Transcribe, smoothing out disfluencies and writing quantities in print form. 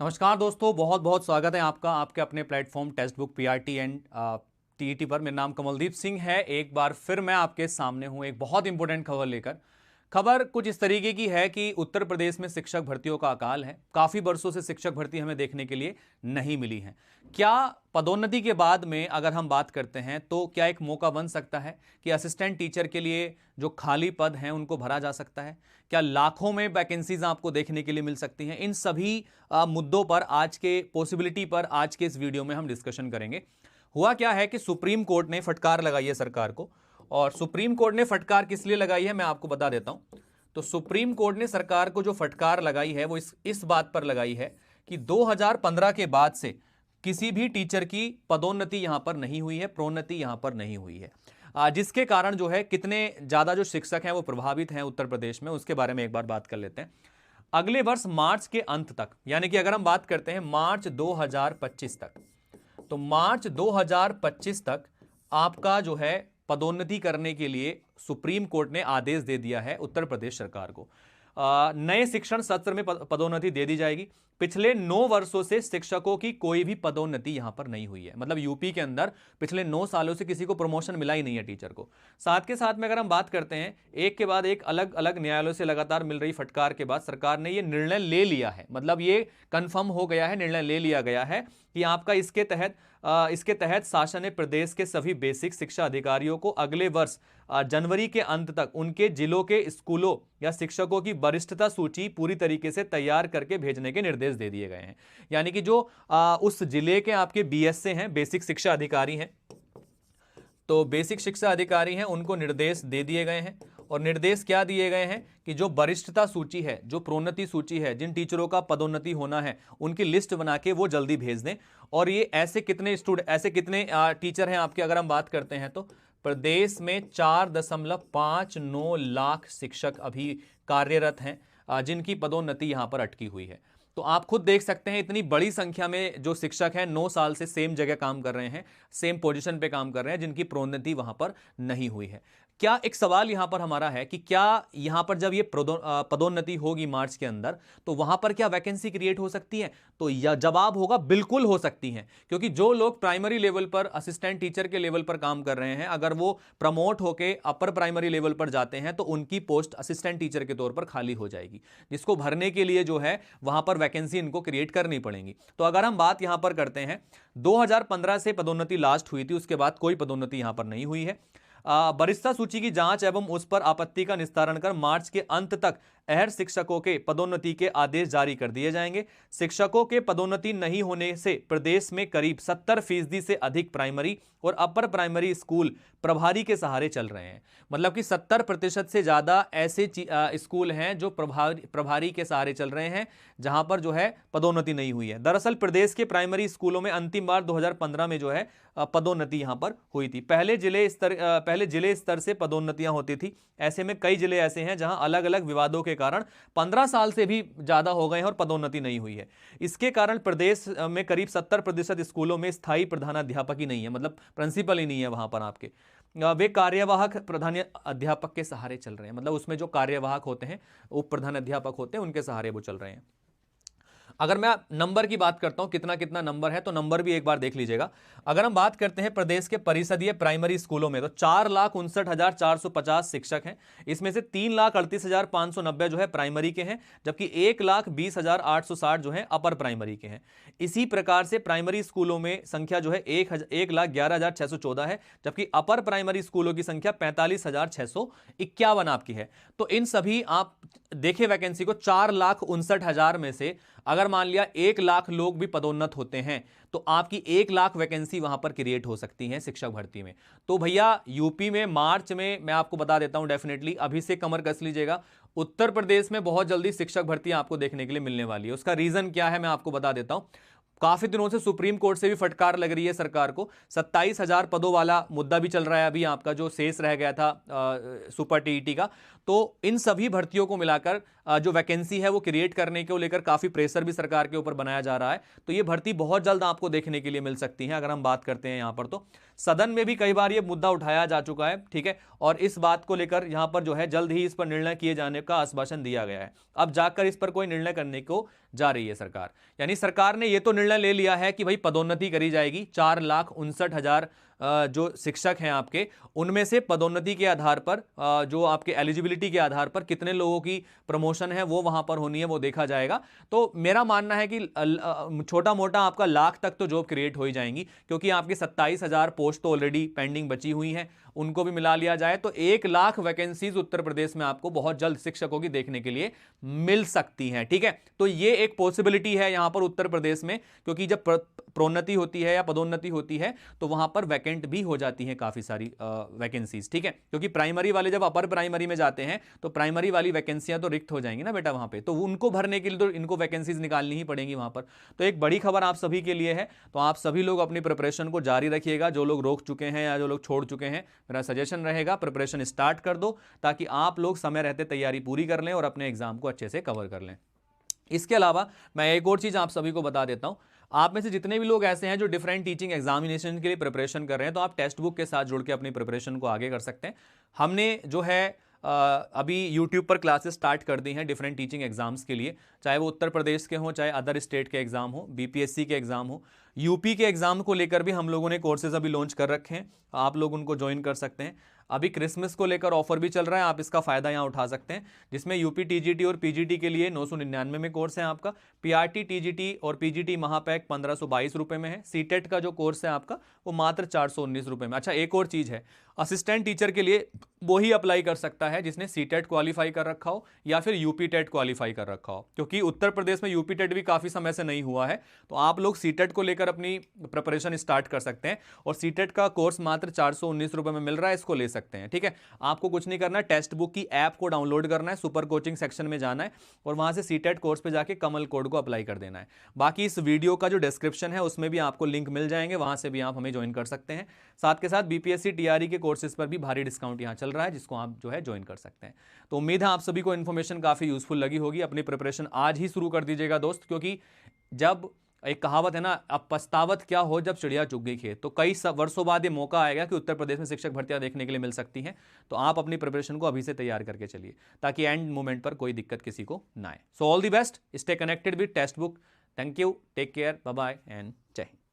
नमस्कार दोस्तों, बहुत बहुत स्वागत है आपका आपके अपने platform text book PRT and TET पर। मेरा नाम कमलदीप सिंह है। एक बार फिर मैं आपके सामने हूं एक बहुत इंपॉर्टेंट खबर लेकर। खबर कुछ इस तरीके की है कि उत्तर प्रदेश में शिक्षक भर्तियों का अकाल है। काफी वर्षों से शिक्षक भर्ती हमें देखने के लिए नहीं मिली है। क्या पदोन्नति के बाद में अगर हम बात करते हैं तो क्या एक मौका बन सकता है कि असिस्टेंट टीचर के लिए जो खाली पद हैं उनको भरा जा सकता है? क्या लाखों में वैकेंसीज आपको देखने के लिए मिल सकती हैं? इन सभी मुद्दों पर आज के पॉसिबिलिटी पर आज के इस वीडियो में हम डिस्कशन करेंगे। हुआ क्या है कि सुप्रीम कोर्ट ने फटकार लगाई है सरकार को। और सुप्रीम कोर्ट ने फटकार किस लिए लगाई है मैं आपको बता देता हूं। तो सुप्रीम कोर्ट ने सरकार को जो फटकार लगाई है वो इस बात पर लगाई है कि 2015 के बाद से किसी भी टीचर की पदोन्नति यहां पर नहीं हुई है, प्रोन्नति यहां पर नहीं हुई है। जिसके कारण जो है कितने ज्यादा जो शिक्षक हैं वो प्रभावित हैं उत्तर प्रदेश में, उसके बारे में एक बार बात कर लेते हैं। अगले वर्ष मार्च के अंत तक, यानी कि अगर हम बात करते हैं मार्च 2025 तक, तो मार्च 2025 तक आपका जो है पदोन्नति करने के लिए सुप्रीम कोर्ट ने आदेश दे दिया है उत्तर प्रदेश सरकार को। नए शिक्षण सत्र में पदोन्नति दे दी जाएगी। पिछले 9 वर्षों से शिक्षकों की कोई भी पदोन्नति यहां पर नहीं हुई है। मतलब यूपी के अंदर पिछले 9 सालों से किसी को प्रमोशन मिला ही नहीं है टीचर को। साथ के साथ में अगर हम बात करते हैं, एक के बाद एक अलग अलग न्यायालयों से लगातार मिल रही फटकार के बाद सरकार ने यह निर्णय ले लिया है। मतलब ये कंफर्म हो गया है, निर्णय ले लिया गया है कि आपका इसके तहत शासन ने प्रदेश के सभी बेसिक शिक्षा अधिकारियों को अगले वर्ष जनवरी के अंत तक उनके जिलों के स्कूलों या शिक्षकों की वरिष्ठता सूची पूरी तरीके से तैयार करके भेजने के निर्देश दे दिए गए हैं। यानी कि जो उस जिले के आपके बीएसए हैं, बेसिक शिक्षा अधिकारी हैं, तो बेसिक शिक्षा अधिकारी हैं, उनको निर्देश दे दिए गए हैं। और निर्देश क्या दिए गए हैं कि जो वरिष्ठता सूची है, जो प्रोन्नति सूची है, जिन टीचरों का पदोन्नति होना है, उनकी लिस्ट बना के वो जल्दी भेज दें। और ये ऐसे कितने टीचर हैं आपके, अगर हम बात करते हैं तो प्रदेश में 4.59 लाख शिक्षक अभी कार्यरत हैं, जिनकी पदोन्नति यहां पर अटकी हुई है। तो आप खुद देख सकते हैं इतनी बड़ी संख्या में जो शिक्षक हैं 9 साल से सेम जगह काम कर रहे हैं, सेम पोजीशन पे काम कर रहे हैं, जिनकी प्रोन्नति वहां पर नहीं हुई है। क्या एक सवाल यहां पर हमारा है कि क्या यहां पर जब ये पदोन्नति होगी मार्च के अंदर, तो वहां पर क्या वैकेंसी क्रिएट हो सकती है? तो यह जवाब होगा बिल्कुल हो सकती है। क्योंकि जो लोग प्राइमरी लेवल पर असिस्टेंट टीचर के लेवल पर काम कर रहे हैं, अगर वो प्रमोट होके अपर प्राइमरी लेवल पर जाते हैं तो उनकी पोस्ट असिस्टेंट टीचर के तौर पर खाली हो जाएगी, जिसको भरने के लिए जो है वहां पर वैकेंसी इनको क्रिएट करनी पड़ेगी। तो अगर हम बात यहां पर करते हैं, 2015 से पदोन्नति लास्ट हुई थी, उसके बाद कोई पदोन्नति यहां पर नहीं हुई है। वरिष्ठता सूची की जांच एवं उस पर आपत्ति का निस्तारण कर मार्च के अंत तक अहर शिक्षकों के पदोन्नति के आदेश जारी कर दिए जाएंगे। शिक्षकों के पदोन्नति नहीं होने से प्रदेश में करीब 70% से अधिक प्राइमरी और अपर प्राइमरी स्कूल प्रभारी के सहारे चल रहे हैं। मतलब कि 70% से ज्यादा ऐसे स्कूल हैं जो प्रभारी के सहारे चल रहे हैं, जहां पर जो है पदोन्नति नहीं हुई है। दरअसल प्रदेश के प्राइमरी स्कूलों में अंतिम बार 2015 में जो है पदोन्नति यहां पर हुई थी। पहले जिले स्तर से पदोन्नतियां होती थी। ऐसे में कई जिले ऐसे हैं जहां अलग अलग विवादों के कारण 15 साल से भी ज्यादा हो गए हैं और पदोन्नति नहीं हुई है। इसके कारण प्रदेश में करीब 70% स्कूलों में स्थायी प्रधानाध्यापक ही नहीं है, मतलब प्रिंसिपल ही नहीं है वहां पर आपके। वे कार्यवाहक प्रधान अध्यापक के सहारे चल रहे हैं। मतलब उसमें जो कार्यवाहक होते हैं, उप प्रधान अध्यापक होते हैं, उनके सहारे वो चल रहे हैं। अगर मैं नंबर की बात करता हूं, कितना कितना नंबर है, तो नंबर भी एक बार देख लीजिएगा। अगर हम बात करते हैं प्रदेश के परिषदीय प्राइमरी स्कूलों में, तो 4,59,450 शिक्षक हैं। इसमें से 3,38,590 जो है प्राइमरी के हैं, जबकि 1,20,860 जो है अपर प्राइमरी के हैं। इसी प्रकार से प्राइमरी स्कूलों में संख्या जो है 1,11,614 है, जबकि अपर प्राइमरी स्कूलों की संख्या 45,651 आपकी है। तो इन सभी आप देखें वैकेंसी को, 4,59,000 में से अगर मान लिया 1 लाख लोग भी पदोन्नत होते हैं, तो आपकी 1 लाख वैकेंसी वहां पर क्रिएट हो सकती है शिक्षक भर्ती में। तो भैया यूपी में मार्च में मैं आपको बता देता हूं, डेफिनेटली अभी से कमर कस लीजिएगा, उत्तर प्रदेश में बहुत जल्दी शिक्षक भर्ती आपको देखने के लिए मिलने वाली है। उसका रीजन क्या है मैं आपको बता देता हूं। काफी दिनों से सुप्रीम कोर्ट से भी फटकार लग रही है सरकार को। 27,000 पदों वाला मुद्दा भी चल रहा है अभी, आपका जो शेष रह गया था सुपर टीईटी का। तो इन सभी भर्तियों को मिलाकर जो वैकेंसी है वो क्रिएट करने को लेकर काफी प्रेशर भी सरकार के ऊपर बनाया जा रहा है। तो ये भर्ती बहुत जल्द आपको देखने के लिए मिल सकती है। अगर हम बात करते हैं यहां पर, तो सदन में भी कई बार ये मुद्दा उठाया जा चुका है, ठीक है, और इस बात को लेकर यहां पर जो है जल्द ही इस पर निर्णय किए जाने का आश्वासन दिया गया है। अब जाकर इस पर कोई निर्णय करने को जा रही है सरकार। यानी सरकार ने यह तो निर्णय ले लिया है कि भाई पदोन्नति करी जाएगी। 4,59,000 जो शिक्षक हैं आपके, उनमें से पदोन्नति के आधार पर, जो आपके एलिजिबिलिटी के आधार पर कितने लोगों की प्रमोशन है वो वहां पर होनी है, वो देखा जाएगा। तो मेरा मानना है कि छोटा मोटा आपका लाख तक तो जॉब क्रिएट हो ही जाएंगी, क्योंकि आपकी 27,000 पोस्ट तो ऑलरेडी पेंडिंग बची हुई हैं, उनको भी मिला लिया जाए तो 1 लाख वैकेंसीज उत्तर प्रदेश में आपको बहुत जल्द शिक्षकों की देखने के लिए मिल सकती हैं, ठीक है। तो ये एक पॉसिबिलिटी है यहां पर उत्तर प्रदेश में, क्योंकि जब प्रोन्नति होती है या पदोन्नति होती है तो वहां पर वैकेंट भी हो जाती हैं काफी सारी वैकेंसीज, ठीक है। क्योंकि प्राइमरी वाले जब अपर प्राइमरी में जाते हैं तो प्राइमरी वाली वैकेंसियां तो रिक्त हो जाएंगी ना बेटा वहां पे, तो उनको भरने के लिए तो इनको वैकेंसीज निकालनी ही पड़ेंगी वहां पर। तो एक बड़ी खबर आप सभी के लिए है, तो आप सभी लोग अपनी प्रिपरेशन को जारी रखिएगा। जो लोग रोक चुके हैं या जो लोग छोड़ चुके हैं, मेरा सजेशन रहेगा प्रिपरेशन स्टार्ट कर दो, ताकि आप लोग समय रहते तैयारी पूरी कर लें और अपने एग्जाम को अच्छे से कवर कर लें। इसके अलावा मैं एक और चीज आप सभी को बता देता हूं, आप में से जितने भी लोग ऐसे हैं जो डिफरेंट टीचिंग एग्जामिनेशन के लिए प्रिपरेशन कर रहे हैं, तो आप टेक्स्ट बुक के साथ जुड़ के अपनी प्रिपरेशन को आगे कर सकते हैं। हमने जो है अभी YouTube पर क्लासेस स्टार्ट कर दी हैं डिफरेंट टीचिंग एग्जाम्स के लिए, चाहे वो उत्तर प्रदेश के हों, चाहे अदर स्टेट के एग्जाम हो, BPSC के एग्जाम हो, यूपी के एग्जाम को लेकर भी हम लोगों ने कोर्सेज अभी लॉन्च कर रखे हैं, आप लोग उनको ज्वाइन कर सकते हैं। अभी क्रिसमस को लेकर ऑफर भी चल रहा है, आप इसका फायदा यहां उठा सकते हैं, जिसमें यूपी TGT और PGT के लिए 999 में कोर्स है आपका, PRT TGT और PGT महापैक 1522 रुपए में है, सीटेट का जो कोर्स है आपका वो मात्र 419 रुपए में। अच्छा, एक और चीज है, असिस्टेंट टीचर के लिए वही अप्लाई कर सकता है जिसने सीटेट क्वालिफाई कर रखा हो या फिर यूपी टेट क्वालिफाई कर रखा हो, क्योंकि उत्तर प्रदेश में यूपी टेट भी काफी समय से नहीं हुआ है। तो आप लोग सीटेट को लेकर अपनी प्रिपरेशन स्टार्ट कर सकते हैं, और सीटेट का कोर्स मात्र 419 रुपए में मिल रहा है, इसको ले सकते हैं, ठीक है। आपको कुछ नहीं करना, टेक्स्ट बुक की ऐप को डाउनलोड करना है, सुपर कोचिंग सेक्शन में जाना है और वहां से सीटेट कोर्स पे जाके कमल कोड को अप्लाई कर देना है। बाकी इस वीडियो का जो डिस्क्रिप्शन है उसमें भी आपको लिंक मिल जाएंगे, वहां से भी आप हमें ज्वाइन कर सकते हैं। साथ के साथ BPSC TRE के कोर्सेज पर भी भारी डिस्काउंट यहां चल रहा है, जिसको आप जो है ज्वाइन कर सकते हैं। तो उम्मीद है आप सभी को इन्फॉर्मेशन काफी यूजफुल लगी होगी। अपनी प्रिपरेशन आज ही शुरू कर दीजिएगा दोस्त, क्योंकि जब एक कहावत है ना, अब पछतावत क्या हो जब चिड़िया चुग गई खेत, तो कई वर्षों बाद ये मौका आएगा कि उत्तर प्रदेश में शिक्षक भर्तियां देखने के लिए मिल सकती हैं। तो आप अपनी प्रिपरेशन को अभी से तैयार करके चलिए, ताकि एंड मोमेंट पर कोई दिक्कत किसी को ना आए। So all the best, stay connected with text book. Thank you, take care, bye bye and जय हिंद।